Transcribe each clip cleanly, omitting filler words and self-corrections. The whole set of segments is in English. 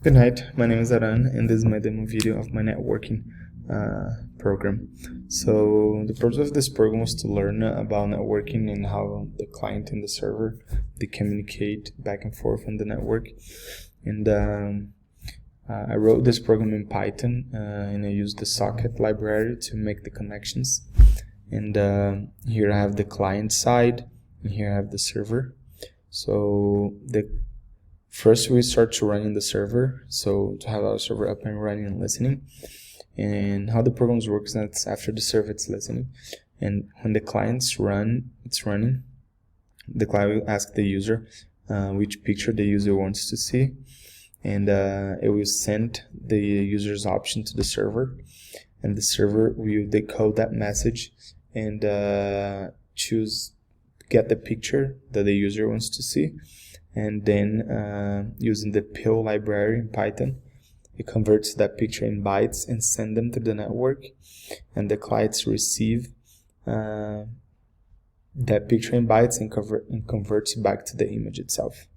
Good night, my name is Aran and this is my demo video of my networking program. So the purpose of this program was to learn about networking and how the client and the server they communicate back and forth on the network. And I wrote this program in Python and I used the socket library to make the connections. And here I have the client side and here I have the server. So first we start to running the server, so to have our server up and running and listening. And how the program works, that's after the server it's listening, and when the client's it's running, the client will ask the user which picture the user wants to see, and it will send the user's option to the server, and the server will decode that message and get the picture that the user wants to see. And then using the pill library in Python, it converts that picture in bytes and send them to the network, and the clients receive that picture in bytes and converts it back to the image itself.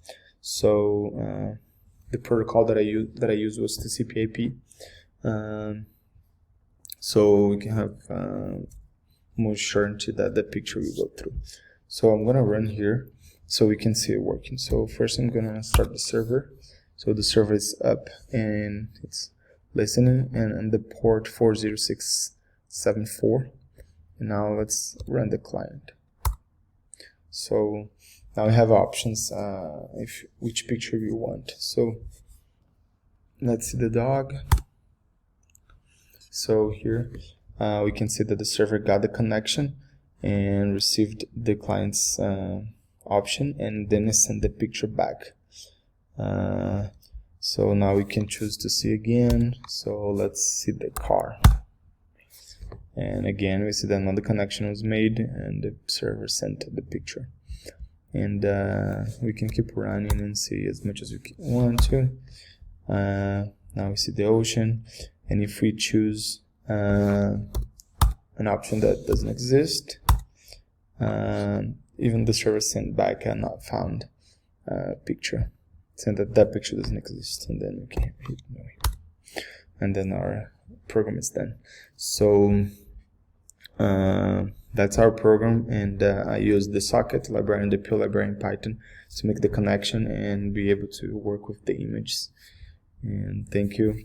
So the protocol that I used was TCP/IP, so we can have more certainty that the picture will go through. So I'm gonna run here so we can see it working. So first I'm gonna start the server. So the server is up and it's listening and the port 40674. And now let's run the client. So now we have options which picture you want. So let's see the dog. So here we can see that the server got the connection and received the client's option, and then it sent the picture back. So now we can choose to see again. So let's see the car, and again we see that another connection was made and the server sent the picture. And we can keep running and see as much as we want to. Now we see the ocean, and if we choose an option that doesn't exist, even the server sent back a not found picture, saying that picture doesn't exist, and then we can hit no, and then our program is done. So that's our program, and I use the socket library and the pill library in Python to make the connection and be able to work with the images. And thank you.